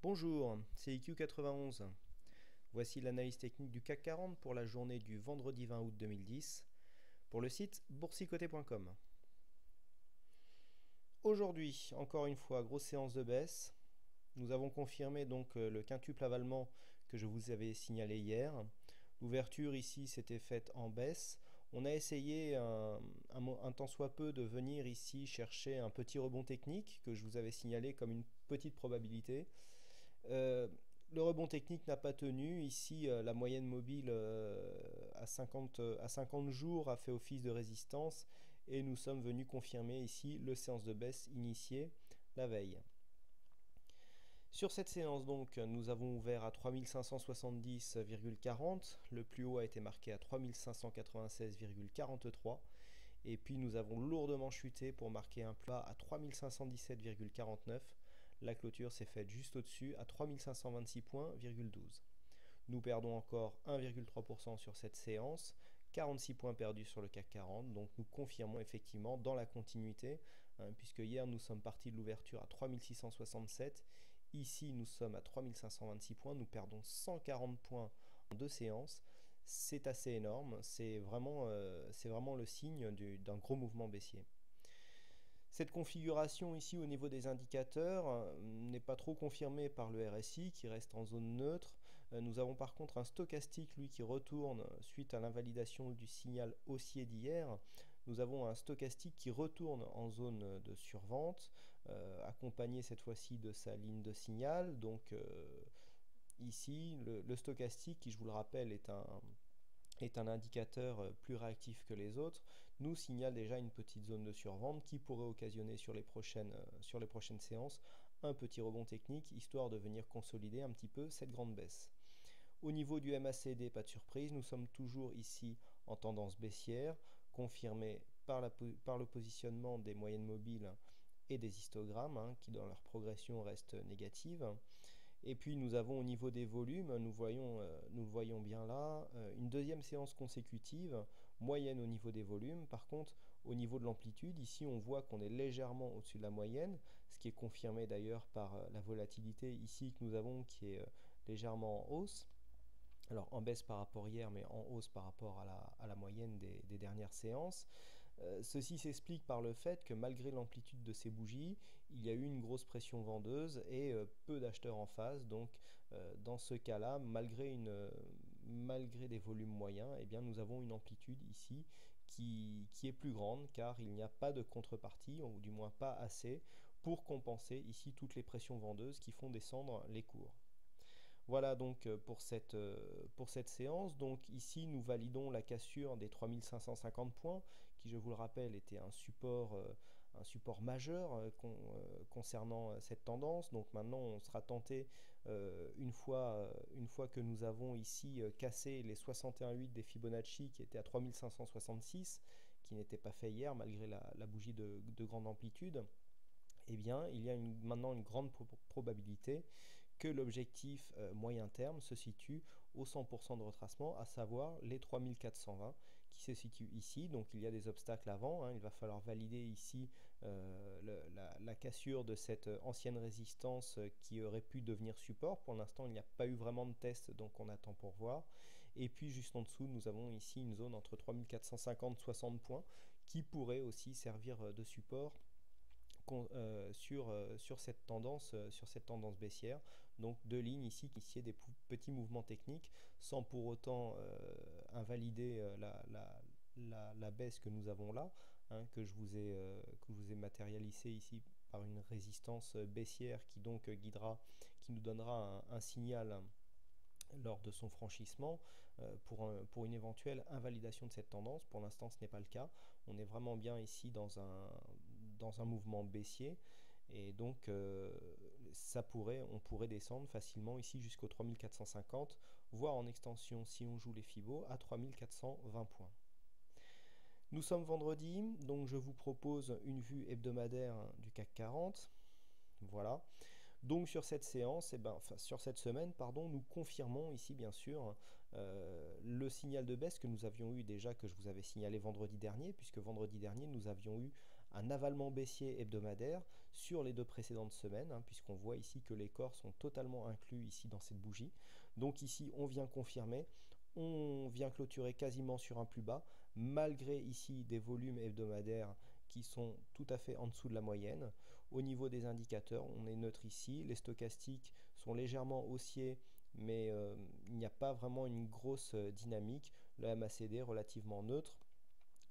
Bonjour, c'est IQ91. Voici l'analyse technique du CAC 40 pour la journée du vendredi 20 août 2010 pour le site boursicoté.com. Aujourd'hui, encore une fois, grosse séance de baisse. Nous avons confirmé donc le quintuple avalement que je vous avais signalé hier. L'ouverture ici s'était faite en baisse. On a essayé un tant soit peu de venir ici chercher un petit rebond technique que je vous avais signalé comme une petite probabilité. Euh, le rebond technique n'a pas tenu. Ici, la moyenne mobile à 50 jours a fait office de résistance et nous sommes venus confirmer ici le séance de baisse initiée la veille. Sur cette séance donc, nous avons ouvert à 3570,40, le plus haut a été marqué à 3596,43 et puis nous avons lourdement chuté pour marquer un plat à 3517,49. La clôture s'est faite juste au-dessus à 3526 points,12. Nous perdons encore 1,3% sur cette séance, 46 points perdus sur le CAC 40, donc nous confirmons effectivement dans la continuité, puisque hier nous sommes partis de l'ouverture à 3667, ici nous sommes à 3526 points, nous perdons 140 points en deux séances, c'est assez énorme, c'est vraiment le signe d'un gros mouvement baissier. Cette configuration ici au niveau des indicateurs n'est pas trop confirmée par le RSI qui reste en zone neutre. Nous avons par contre un stochastique lui qui retourne suite à l'invalidation du signal haussier d'hier. Nous avons un stochastique qui retourne en zone de survente, accompagné cette fois-ci de sa ligne de signal. Donc ici le stochastique qui, je vous le rappelle, est un indicateur plus réactif que les autres, nous signale déjà une petite zone de survente qui pourrait occasionner sur les prochaines séances un petit rebond technique, histoire de venir consolider un petit peu cette grande baisse. Au niveau du MACD, pas de surprise, nous sommes toujours ici en tendance baissière, confirmée par le positionnement des moyennes mobiles et des histogrammes, qui dans leur progression restent négatives. Et puis nous avons au niveau des volumes, nous le voyons bien là, une deuxième séance consécutive, moyenne au niveau des volumes. Par contre, au niveau de l'amplitude, ici on voit qu'on est légèrement au-dessus de la moyenne, ce qui est confirmé d'ailleurs par la volatilité ici que nous avons qui est légèrement en hausse. Alors en baisse par rapport hier, mais en hausse par rapport à la moyenne des dernières séances. Ceci s'explique par le fait que malgré l'amplitude de ces bougies, il y a eu une grosse pression vendeuse et peu d'acheteurs en face. Donc dans ce cas-là, malgré des volumes moyens, eh bien, nous avons une amplitude ici qui est plus grande car il n'y a pas de contrepartie, ou du moins pas assez, pour compenser ici toutes les pressions vendeuses qui font descendre les cours. Voilà donc pour cette séance. Donc ici, nous validons la cassure des 3550 points, qui, je vous le rappelle, était un support majeur concernant cette tendance. Donc maintenant, on sera tenté, une fois que nous avons ici cassé les 61,8 des Fibonacci, qui étaient à 3566, qui n'était pas fait hier, malgré la bougie de grande amplitude. Eh bien, il y a maintenant une grande probabilité que l'objectif moyen terme se situe au 100% de retracement, à savoir les 3420 qui se situent ici. Donc il y a des obstacles avant, il va falloir valider ici la cassure de cette ancienne résistance qui aurait pu devenir support. Pour l'instant, il n'y a pas eu vraiment de test, donc on attend pour voir. Et puis juste en dessous, nous avons ici une zone entre 3450 et 60 points qui pourrait aussi servir de support sur cette tendance baissière. Donc deux lignes ici qui initiaient des petits mouvements techniques sans pour autant invalider la baisse que nous avons là, que je vous ai matérialisé ici par une résistance baissière qui donc qui nous donnera un signal lors de son franchissement pour une éventuelle invalidation de cette tendance. Pour l'instant, ce n'est pas le cas. On est vraiment bien ici dans un mouvement baissier. Et donc, on pourrait descendre facilement ici jusqu'aux 3450, voire en extension, si on joue les Fibos, à 3420 points. Nous sommes vendredi, donc je vous propose une vue hebdomadaire du CAC 40. Voilà. Donc sur cette séance, sur cette semaine, pardon, nous confirmons ici bien sûr le signal de baisse que nous avions eu déjà, que je vous avais signalé vendredi dernier, puisque vendredi dernier nous avions eu un avalement baissier hebdomadaire sur les 2 précédentes semaines, hein, puisqu'on voit ici que les corps sont totalement inclus ici dans cette bougie. Donc ici, on vient confirmer, on vient clôturer quasiment sur un plus bas, malgré ici des volumes hebdomadaires qui sont tout à fait en dessous de la moyenne. Au niveau des indicateurs, on est neutre ici, les stochastiques sont légèrement haussiers, mais il n'y a pas vraiment une grosse dynamique. Le MACD relativement neutre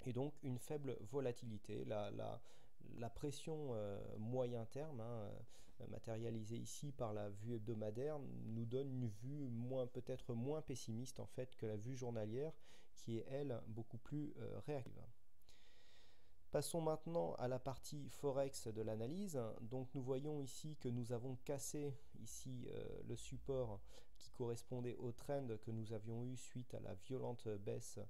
et donc une faible volatilité. La pression moyen terme, hein, matérialisée ici par la vue hebdomadaire, nous donne une vue peut-être moins pessimiste en fait que la vue journalière qui est elle beaucoup plus réactive. Passons maintenant à la partie Forex de l'analyse. Donc nous voyons ici que nous avons cassé ici le support qui correspondait au trend que nous avions eu suite à la violente baisse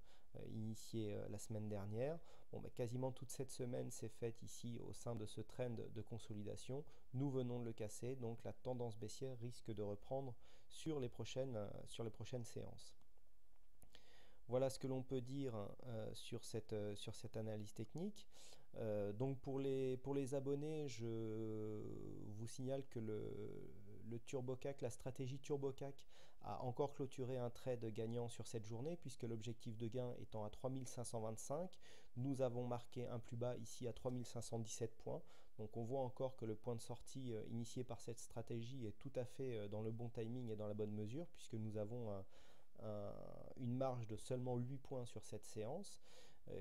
initiée la semaine dernière. Bon, quasiment toute cette semaine s'est faite ici au sein de ce trend de consolidation. Nous venons de le casser, donc la tendance baissière risque de reprendre sur les prochaines séances. Voilà ce que l'on peut dire sur cette analyse technique. Donc pour les abonnés, je vous signale que le TurboCAC, la stratégie TurboCAC a encore clôturé un trade gagnant sur cette journée puisque l'objectif de gain étant à 3525, nous avons marqué un plus bas ici à 3517 points. Donc on voit encore que le point de sortie initié par cette stratégie est tout à fait dans le bon timing et dans la bonne mesure puisque nous avons une marge de seulement 8 points sur cette séance.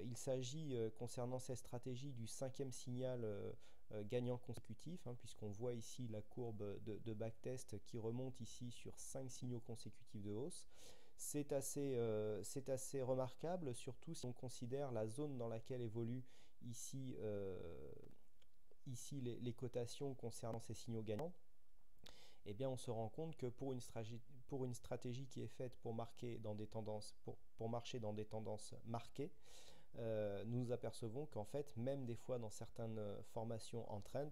Il s'agit concernant cette stratégie du 5e signal gagnant consécutif, hein, puisqu'on voit ici la courbe de backtest qui remonte ici sur 5 signaux consécutifs de hausse. C'est assez remarquable, surtout si on considère la zone dans laquelle évoluent ici les cotations concernant ces signaux gagnants. Eh bien, on se rend compte que pour une stratégie qui est faite pour marquer dans des tendances, pour marcher dans des tendances marquées, nous apercevons qu'en fait, même des fois dans certaines formations en trend,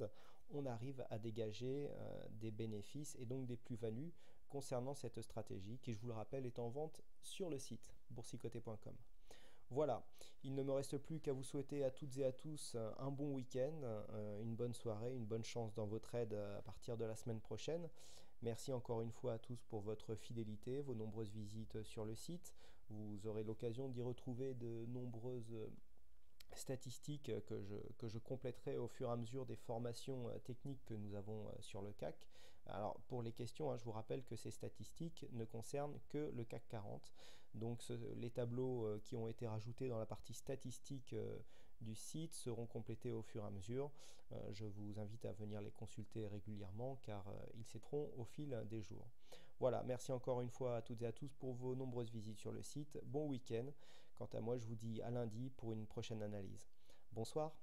on arrive à dégager des bénéfices et donc des plus-values concernant cette stratégie qui, je vous le rappelle, est en vente sur le site boursicoté.com. Voilà, il ne me reste plus qu'à vous souhaiter à toutes et à tous un bon week-end, une bonne soirée, une bonne chance dans vos trades à partir de la semaine prochaine. Merci encore une fois à tous pour votre fidélité, vos nombreuses visites sur le site. Vous aurez l'occasion d'y retrouver de nombreuses statistiques que je compléterai au fur et à mesure des formations techniques que nous avons sur le CAC. Alors pour les questions, hein, je vous rappelle que ces statistiques ne concernent que le CAC 40. Donc les tableaux qui ont été rajoutés dans la partie statistique du site seront complétés au fur et à mesure. Je vous invite à venir les consulter régulièrement car ils s'éteront au fil des jours. Voilà, merci encore une fois à toutes et à tous pour vos nombreuses visites sur le site. Bon week-end. Quant à moi, je vous dis à lundi pour une prochaine analyse. Bonsoir.